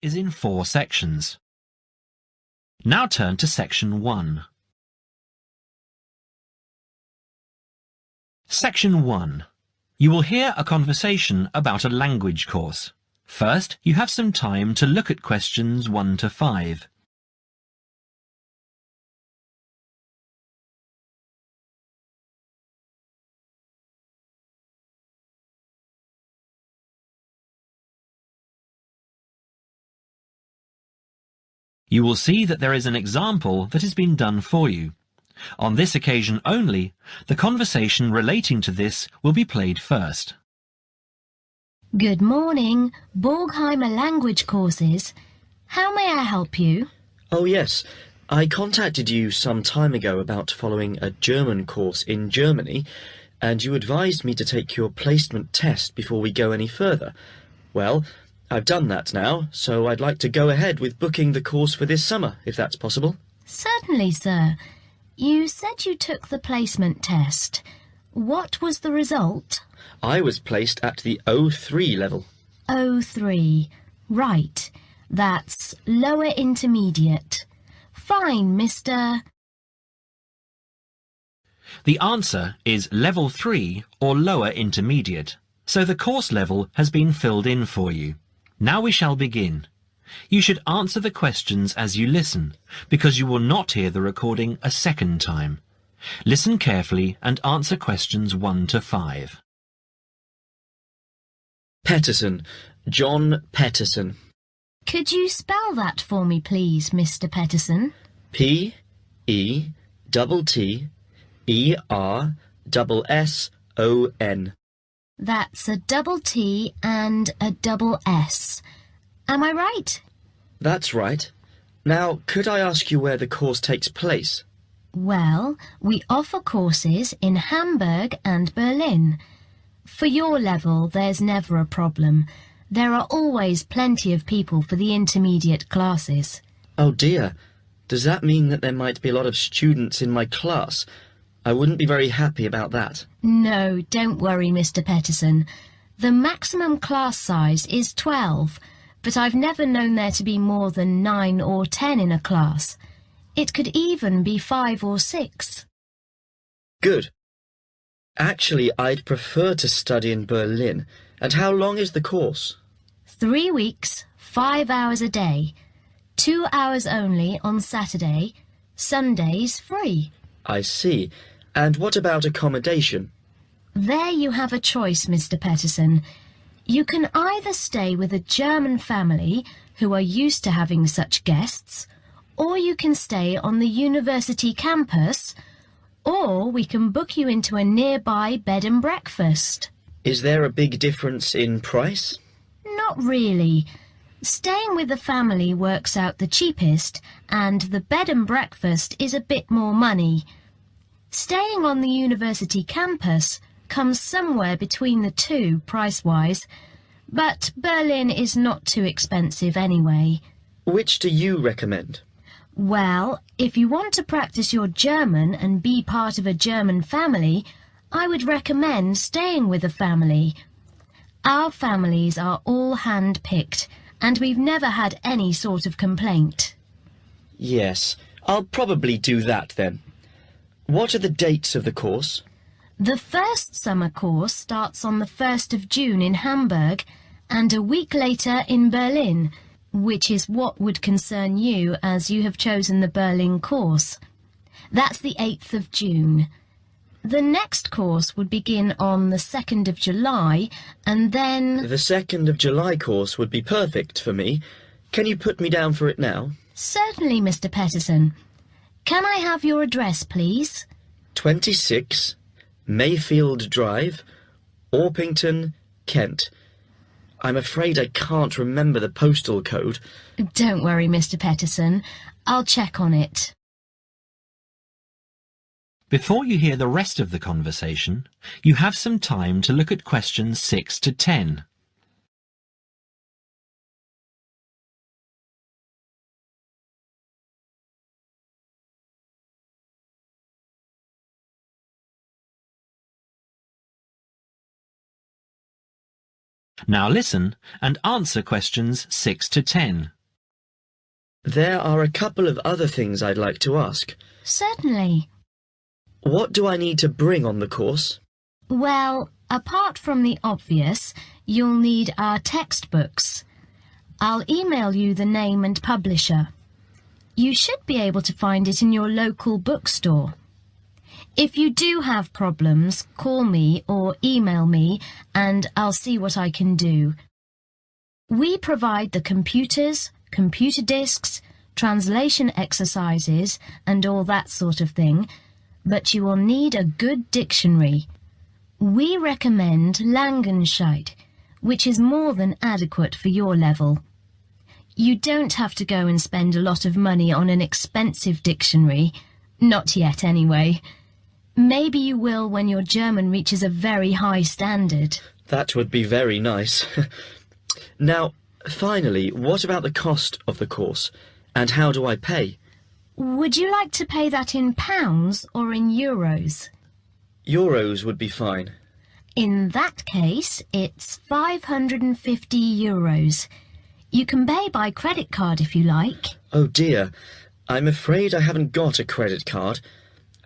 is in 4 sections. Now turn to Section 1. Section 1. You will hear a conversation about a language course. First, you have some time to look at questions 1 to 5. You will see that there is an example that has been done for you. On this occasion only, the conversation relating to this will be played first. Good morning, Borgheimer language courses. How may I help you? Oh yes, I contacted you some time ago about following a German course in Germany, and you advised me to take your placement test before we go any further. Well, I've done that now, so I'd like to go ahead with booking the course for this summer, if that's possible. Certainly, sir. You said you took the placement test. What was the result? I was placed at the O3 level. O3. Right. That's lower intermediate. Fine, Mr. The answer is Level 3 or lower intermediate, so the course level has been filled in for you. Now we shall begin. You should answer the questions as you listen, because you will not hear the recording a second time. Listen carefully and answer questions 1 to 5. Petterson. John Petterson. Could you spell that for me, please, Mr. Petterson? P-E-T-T-E-R-S-S-O-N. That's a double T and a double S. Am I right? That's right. Now, could I ask you where the course takes place? Well, we offer courses in Hamburg and Berlin. For your level, there's never a problem. There are always plenty of people for the intermediate classes. Oh dear. Does that mean that there might be a lot of students in my class? I wouldn't be very happy about that. No, don't worry, Mr. Petterson. The maximum class size is 12, but I've never known there to be more than 9 or 10 in a class. It could even be 5 or 6. Good. Actually, I'd prefer to study in Berlin. And how long is the course? 3 weeks, 5 hours a day. 2 hours only on Saturday. Sundays free. I see. And what about accommodation? There you have a choice, Mr. Petterson. You can either stay with a German family who are used to having such guests, or you can stay on the university campus, or we can book you into a nearby bed and breakfast. Is there a big difference in price? Not really. Staying with the family works out the cheapest, and the bed and breakfast is a bit more money. Staying on the university campus comes somewhere between the two price-wise, but Berlin is not too expensive anyway. Which do you recommend? Well, if you want to practice your German and be part of a German family, I would recommend staying with a family. Our families are all hand-picked, and we've never had any sort of complaint. Yes, I'll probably do that then. What are the dates of the course? The first summer course starts on the 1st of June in Hamburg and a week later in Berlin, which is what would concern you as you have chosen the Berlin course. That's the 8th of June. The next course would begin on the 2nd of July and then... The 2nd of July course would be perfect for me. Can you put me down for it now? Certainly, Mr. Petterson. Can I have your address, please? 26 Mayfield Drive, Orpington, Kent. I'm afraid I can't remember the postal code. Don't worry, Mr. Petterson. I'll check on it. Before you hear the rest of the conversation, you have some time to look at questions 6 to 10. Now listen and answer questions 6 to 10. There are a couple of other things I'd like to ask. Certainly. What do I need to bring on the course? Well, apart from the obvious, you'll need our textbooks. I'll email you the name and publisher. You should be able to find it in your local bookstore. If you do have problems, call me or email me and I'll see what I can do. We provide the computers, computer disks, translation exercises and all that sort of thing, but you will need a good dictionary. We recommend Langenscheidt, which is more than adequate for your level. You don't have to go and spend a lot of money on an expensive dictionary. Not yet, anyway. Maybe you will when your German reaches a very high standard. That would be very nice. Now, finally, what about the cost of the course? And how do I pay? Would you like to pay that in pounds or in euros? Euros would be fine. In that case, it's 550 euros. You can pay by credit card if you like. Oh dear, I'm afraid I haven't got a credit card.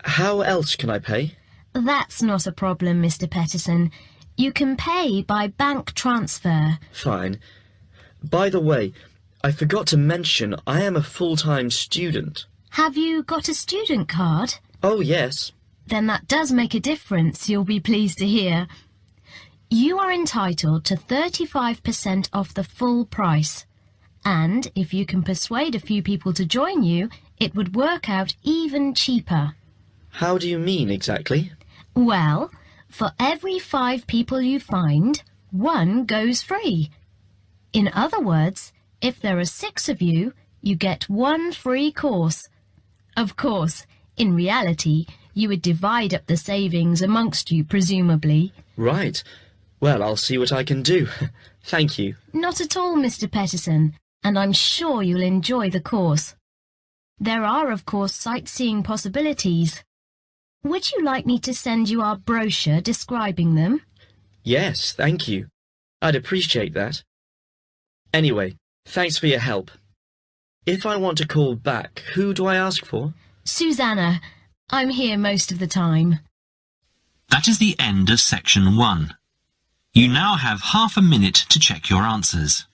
How else can I pay? That's not a problem, Mr. Peterson. You can pay by bank transfer. Fine. By the way, I forgot to mention I am a full-time student. Have you got a student card? Oh, yes. Then that does make a difference, you'll be pleased to hear. You are entitled to 35% off the full price. And if you can persuade a few people to join you, it would work out even cheaper. How do you mean exactly? Well, for every 5 people you find, 1 goes free. In other words, if there are 6 of you, you get 1 free course. Of course, in reality, you would divide up the savings amongst you, presumably. Right. Well, I'll see what I can do. Thank you. Not at all, Mr. Peterson, and I'm sure you'll enjoy the course. There are, of course, sightseeing possibilities. Would you like me to send you our brochure describing them? Yes, thank you. I'd appreciate that. Anyway, thanks for your help. If I want to call back, who do I ask for? Susanna. I'm here most of the time. That is the end of section 1. You now have half a minute to check your answers.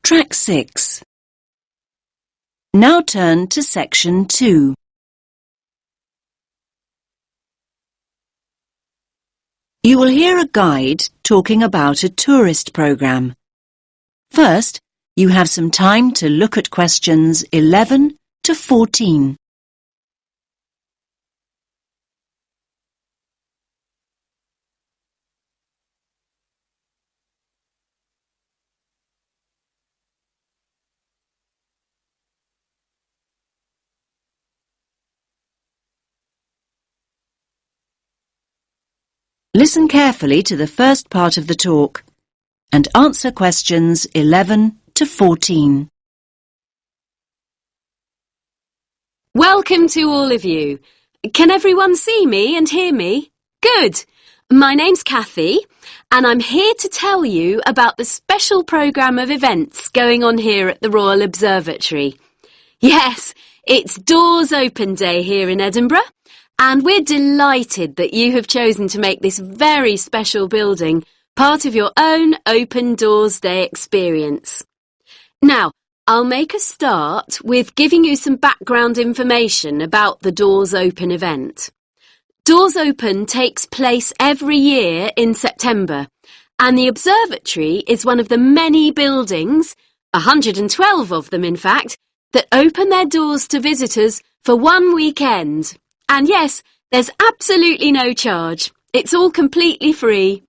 Track 6. Now turn to section 2. You will hear a guide talking about a tourist programme. First, you have some time to look at questions 11 to 14. Listen carefully to the first part of the talk and answer questions 11 to 14. Welcome to all of you. Can everyone see me and hear me? Good. My name's Kathy and I'm here to tell you about the special programme of events going on here at the Royal Observatory. Yes, it's Doors Open Day here in Edinburgh. And we're delighted that you have chosen to make this very special building part of your own Open Doors Day experience. Now, I'll make a start with giving you some background information about the Doors Open event. Doors Open takes place every year in September, and the observatory is one of the many buildings, 112 of them in fact, that open their doors to visitors for one weekend. And yes, there's absolutely no charge. It's all completely free.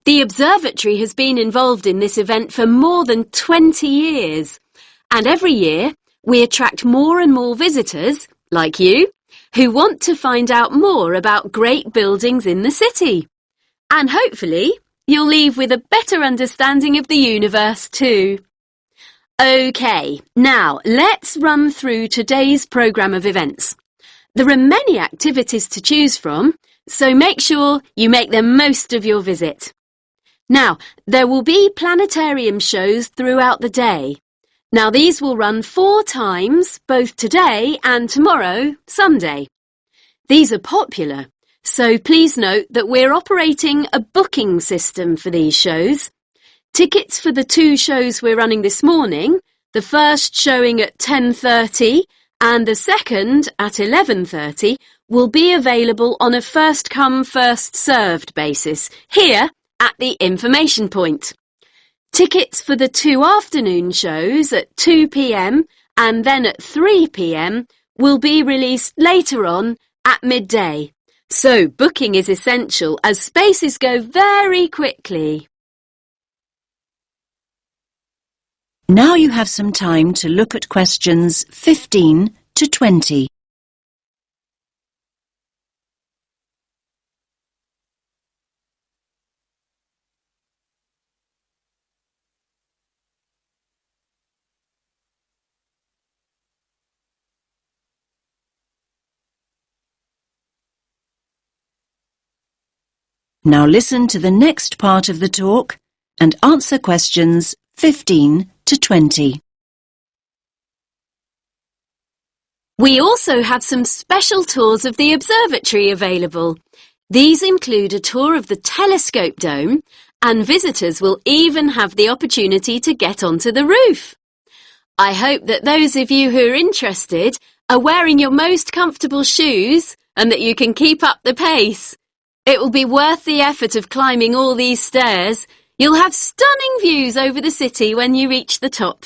The observatory has been involved in this event for more than 20 years. And every year, we attract more and more visitors, like you, who want to find out more about great buildings in the city. And hopefully, you'll leave with a better understanding of the universe too. OK, now let's run through today's programme of events. There are many activities to choose from, so make sure you make the most of your visit. Now, there will be planetarium shows throughout the day. Now, these will run 4 times, both today and tomorrow, Sunday. These are popular, so please note that we're operating a booking system for these shows. Tickets for the 2 shows we're running this morning, the first showing at 10:30 and the second at 11:30, will be available on a first-come, first-served basis, here at the information point. Tickets for the 2 afternoon shows at 2 p.m. and then at 3 p.m. will be released later on at midday. So booking is essential as spaces go very quickly. Now you have some time to look at questions 15 to 20. Now listen to the next part of the talk and answer questions 15 to 20. We also have some special tours of the observatory available. These include a tour of the telescope dome, and visitors will even have the opportunity to get onto the roof. I hope that those of you who are interested are wearing your most comfortable shoes and that you can keep up the pace. It will be worth the effort of climbing all these stairs. You'll have stunning views over the city when you reach the top.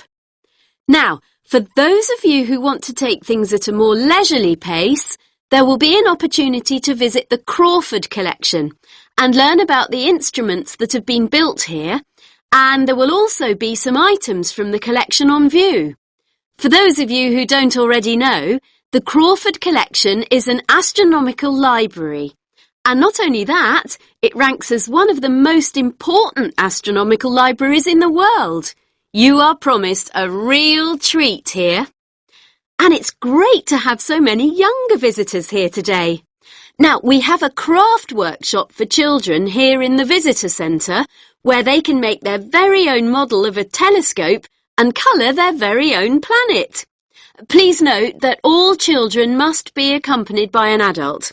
Now, for those of you who want to take things at a more leisurely pace, there will be an opportunity to visit the Crawford collection and learn about the instruments that have been built here, and there will also be some items from the collection on view. For those of you who don't already know, the Crawford collection is an astronomical library. And not only that, it ranks as one of the most important astronomical libraries in the world. You are promised a real treat here. And it's great to have so many younger visitors here today. Now, we have a craft workshop for children here in the visitor centre where they can make their very own model of a telescope and colour their very own planet. Please note that all children must be accompanied by an adult.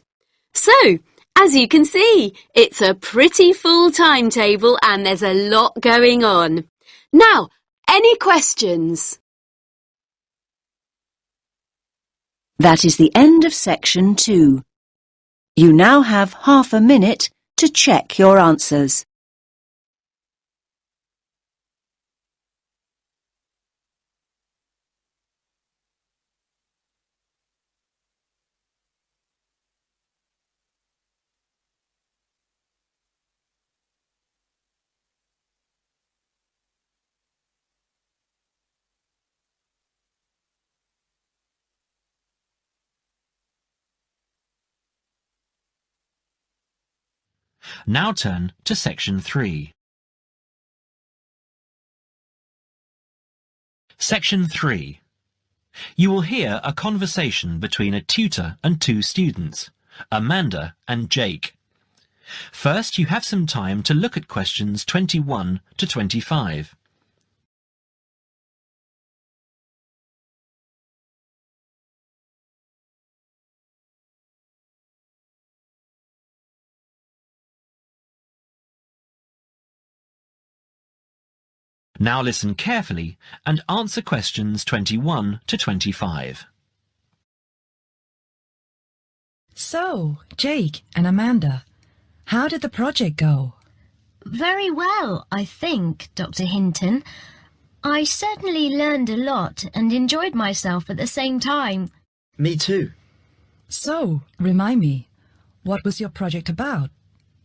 So, as you can see, it's a pretty full timetable and there's a lot going on. Now, any questions? That is the end of section 2. You now have half a minute to check your answers. Now turn to section 3. Section 3. You will hear a conversation between a tutor and 2 students, Amanda and Jake. First, you have some time to look at questions 21 to 25. Now listen carefully and answer questions 21 to 25. So, Jake and Amanda, how did the project go? Very well, I think, Dr. Hinton. I certainly learned a lot and enjoyed myself at the same time. Me too. So, remind me, what was your project about?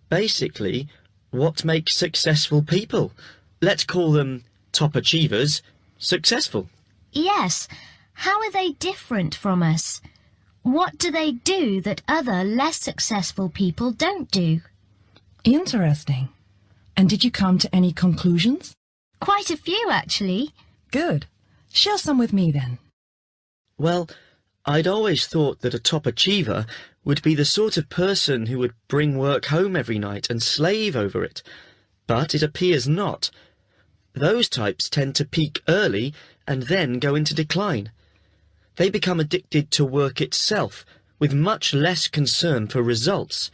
Basically, what makes successful people? Let's call them top achievers successful. Yes. How are they different from us? What do they do that other less successful people don't do? Interesting. And did you come to any conclusions? Quite a few, actually. Good. Share some with me then. Well, I'd always thought that a top achiever would be the sort of person who would bring work home every night and slave over it. But it appears not. Those types tend to peak early and then go into decline. They become addicted to work itself, with much less concern for results.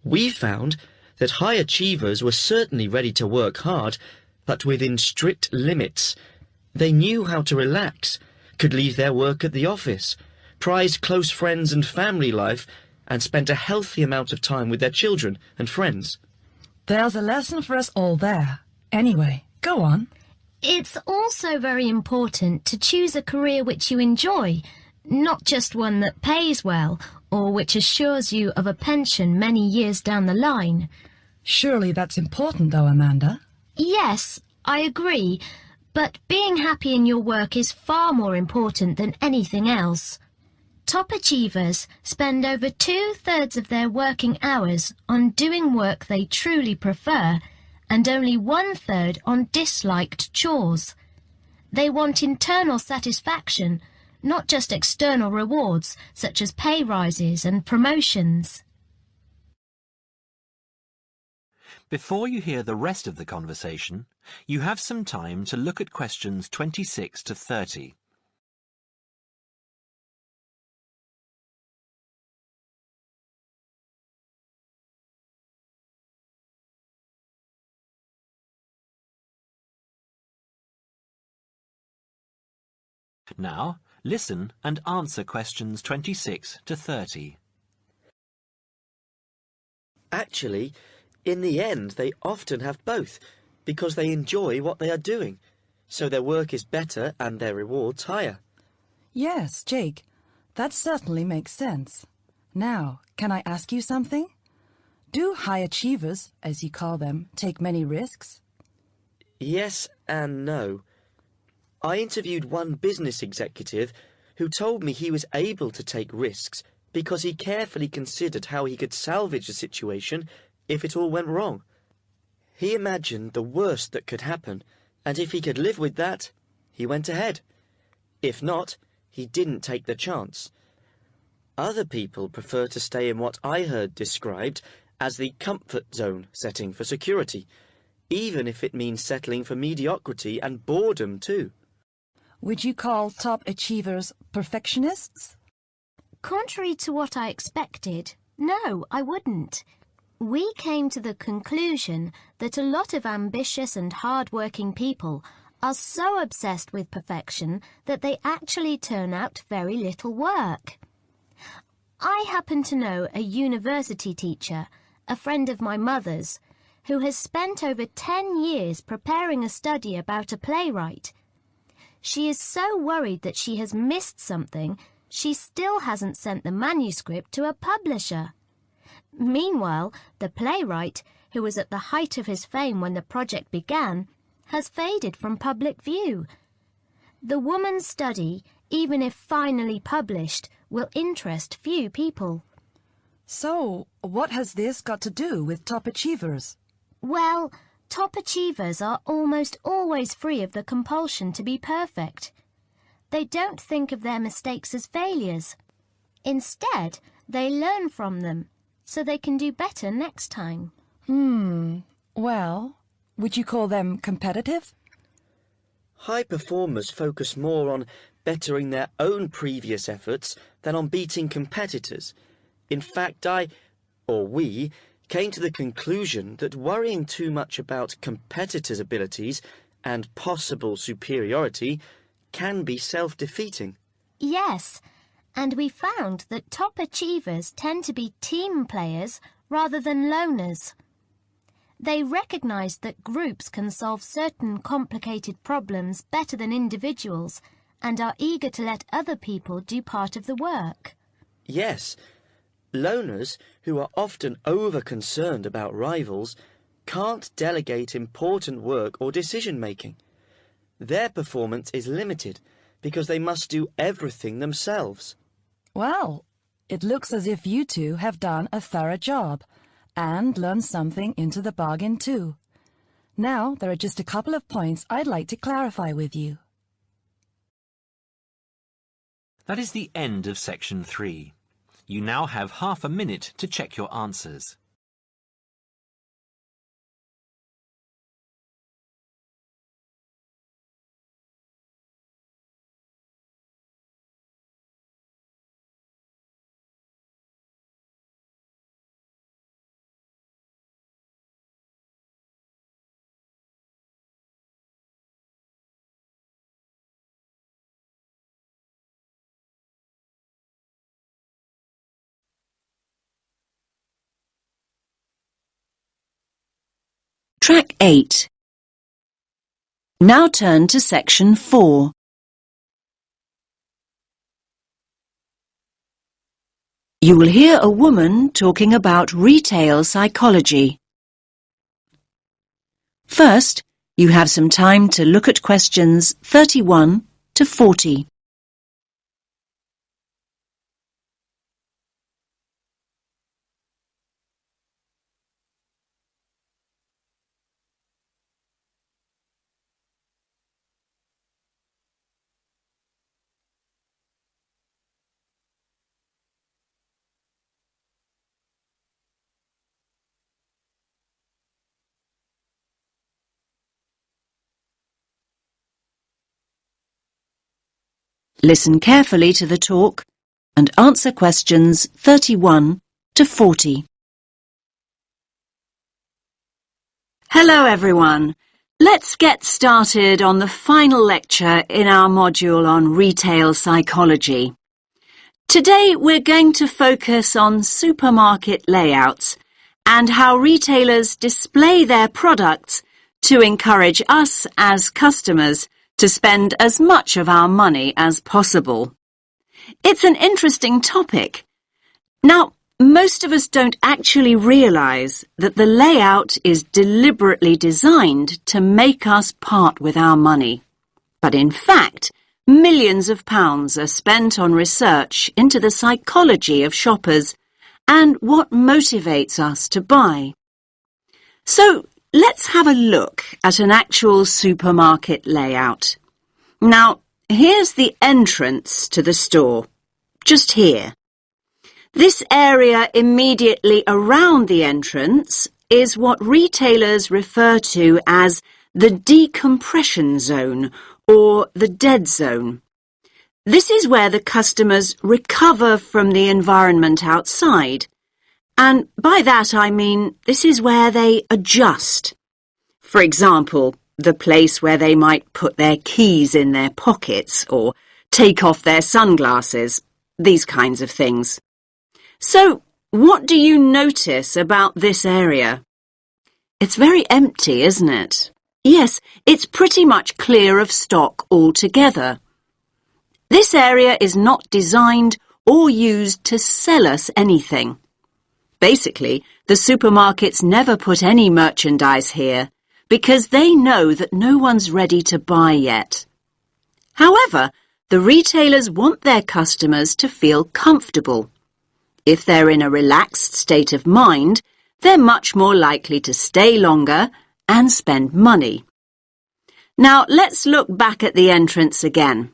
We found that high achievers were certainly ready to work hard, but within strict limits. They knew how to relax, could leave their work at the office, prized close friends and family life, and spent a healthy amount of time with their children and friends. There's a lesson for us all there. Anyway, go on. It's also very important to choose a career which you enjoy, not just one that pays well or which assures you of a pension many years down the line. Surely that's important though, Amanda. Yes, I agree, but being happy in your work is far more important than anything else. Top achievers spend over 2/3 of their working hours on doing work they truly prefer, and only 1/3 on disliked chores. They want internal satisfaction, not just external rewards such as pay rises and promotions. Before you hear the rest of the conversation, you have some time to look at questions 26 to 30. Now, listen and answer questions 26 to 30. Actually, in the end, they often have both, because they enjoy what they are doing, so their work is better and their rewards higher. Yes, Jake, that certainly makes sense. Now, can I ask you something? Do high achievers, as you call them, take many risks? Yes and no. I interviewed one business executive who told me he was able to take risks because he carefully considered how he could salvage the situation if it all went wrong. He imagined the worst that could happen, and if he could live with that, he went ahead. If not, he didn't take the chance. Other people prefer to stay in what I heard described as the comfort zone setting for security, even if it means settling for mediocrity and boredom too. Would you call top achievers perfectionists? Contrary to what I expected, no, I wouldn't. We came to the conclusion that a lot of ambitious and hard-working people are so obsessed with perfection that they actually turn out very little work. I happen to know a university teacher, a friend of my mother's, who has spent over 10 years preparing a study about a playwright. She is so worried that she has missed something, she still hasn't sent the manuscript to a publisher. Meanwhile, the playwright, who was at the height of his fame when the project began, has faded from public view. The woman's study, even if finally published, will interest few people. So, what has this got to do with top achievers? Well, top achievers are almost always free of the compulsion to be perfect. They don't think of their mistakes as failures. Instead, they learn from them, so they can do better next time. Well, would you call them competitive? High performers focus more on bettering their own previous efforts than on beating competitors. In fact, we, came to the conclusion that worrying too much about competitors' abilities and possible superiority can be self-defeating. Yes, and we found that top achievers tend to be team players rather than loners. They recognise that groups can solve certain complicated problems better than individuals and are eager to let other people do part of the work. Yes, loners, who are often over-concerned about rivals, can't delegate important work or decision-making. Their performance is limited because they must do everything themselves. Well, it looks as if you two have done a thorough job, and learn something into the bargain too. Now, there are just a couple of points I'd like to clarify with you. That is the end of section 3. You now have half a minute to check your answers. Track 8. Now turn to section 4. You will hear a woman talking about retail psychology. First, you have some time to look at questions 31 to 40. Listen carefully to the talk and answer questions 31 to 40. Hello everyone. Let's get started on the final lecture in our module on retail psychology. Today we're going to focus on supermarket layouts and how retailers display their products to encourage us as customers to spend as much of our money as possible. It's an interesting topic. Now, most of us don't actually realise that the layout is deliberately designed to make us part with our money. But in fact, millions of pounds are spent on research into the psychology of shoppers and what motivates us to buy. So, let's have a look at an actual supermarket layout. Now, here's the entrance to the store, just here. This area immediately around the entrance is what retailers refer to as the decompression zone or the dead zone. This is where the customers recover from the environment outside. And by that I mean this is where they adjust. For example, the place where they might put their keys in their pockets or take off their sunglasses, these kinds of things. So, what do you notice about this area? It's very empty, isn't it? Yes, it's pretty much clear of stock altogether. This area is not designed or used to sell us anything. Basically, the supermarkets never put any merchandise here because they know that no one's ready to buy yet. However, the retailers want their customers to feel comfortable. If they're in a relaxed state of mind, they're much more likely to stay longer and spend money. Now, let's look back at the entrance again.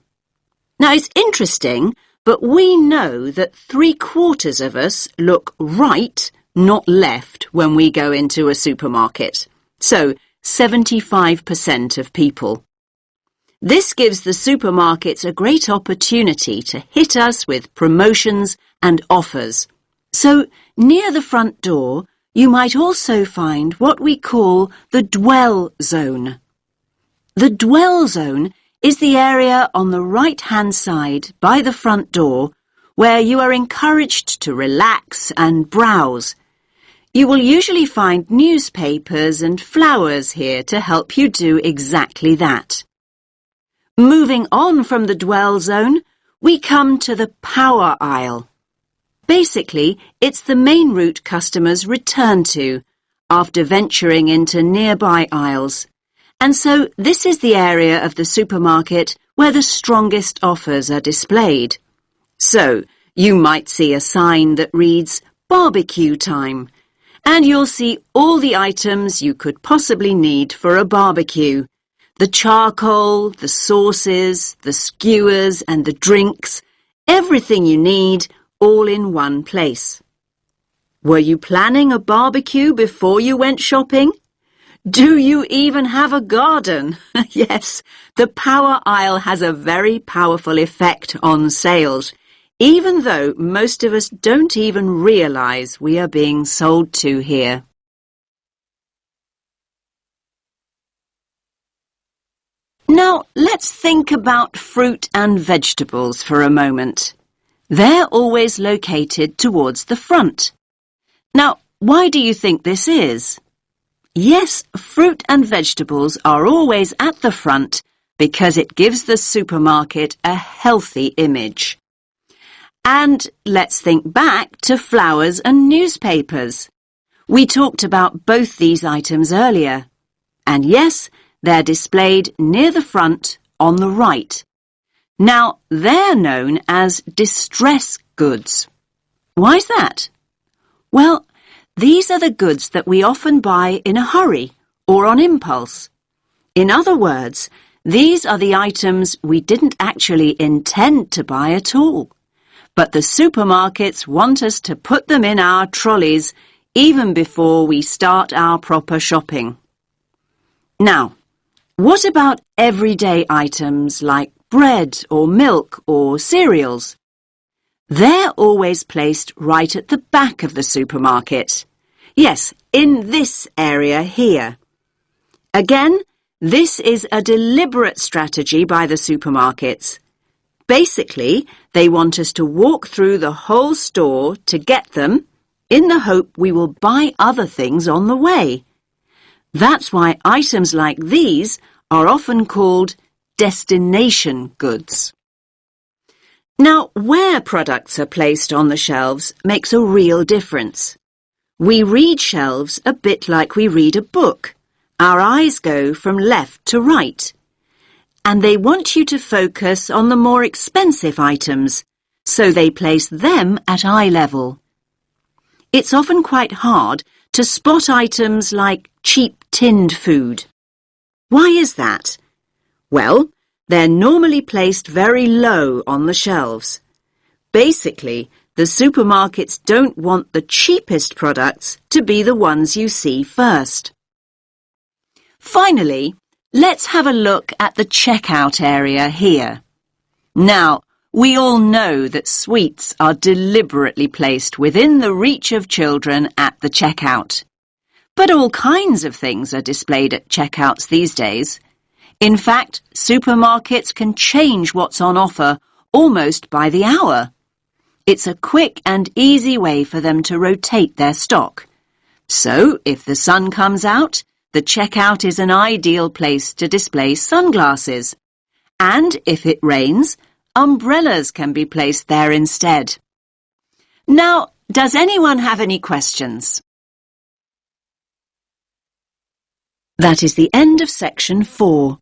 Now, it's interesting, but we know that 3/4 of us look right, not left, when we go into a supermarket. So, 75% of people. This gives the supermarkets a great opportunity to hit us with promotions and offers. So, near the front door, you might also find what we call the dwell zone. The dwell zone is the area on the right-hand side by the front door where you are encouraged to relax and browse. You will usually find newspapers and flowers here to help you do exactly that. Moving on from the dwell zone, we come to the power aisle. Basically, it's the main route customers return to after venturing into nearby aisles. And so this is the area of the supermarket where the strongest offers are displayed. So, you might see a sign that reads barbecue time. and you'll see all the items you could possibly need for a barbecue. The charcoal, the sauces, the skewers and the drinks, everything you need, all in one place. Were you planning a barbecue before you went shopping? Do you even have a garden? Yes, the power aisle has a very powerful effect on sales, even though most of us don't even realise we are being sold to here. Now, let's think about fruit and vegetables for a moment. They're always located towards the front. Now, why do you think this is? Yes, fruit and vegetables are always at the front because it gives the supermarket a healthy image. And let's think back to flowers and newspapers. We talked about both these items earlier. And yes, they're displayed near the front on the right. Now, they're known as distress goods. Why's that? Well, these are the goods that we often buy in a hurry or on impulse. In other words, these are the items we didn't actually intend to buy at all. But the supermarkets want us to put them in our trolleys even before we start our proper shopping. Now, what about everyday items like bread or milk or cereals? They're always placed right at the back of the supermarket. Yes, in this area here. Again, this is a deliberate strategy by the supermarkets. Basically, they want us to walk through the whole store to get them in the hope we will buy other things on the way. That's why items like these are often called destination goods. Now, where products are placed on the shelves makes a real difference. We read shelves a bit like we read a book. Our eyes go from left to right. And they want you to focus on the more expensive items, so they place them at eye level. It's often quite hard to spot items like cheap tinned food. Why is that? Well, they're normally placed very low on the shelves. Basically, the supermarkets don't want the cheapest products to be the ones you see first. Finally, let's have a look at the checkout area here. Now, we all know that sweets are deliberately placed within the reach of children at the checkout. But all kinds of things are displayed at checkouts these days. In fact, supermarkets can change what's on offer almost by the hour. It's a quick and easy way for them to rotate their stock. So, if the sun comes out, the checkout is an ideal place to display sunglasses. And if it rains, umbrellas can be placed there instead. Now, does anyone have any questions? That is the end of section 4.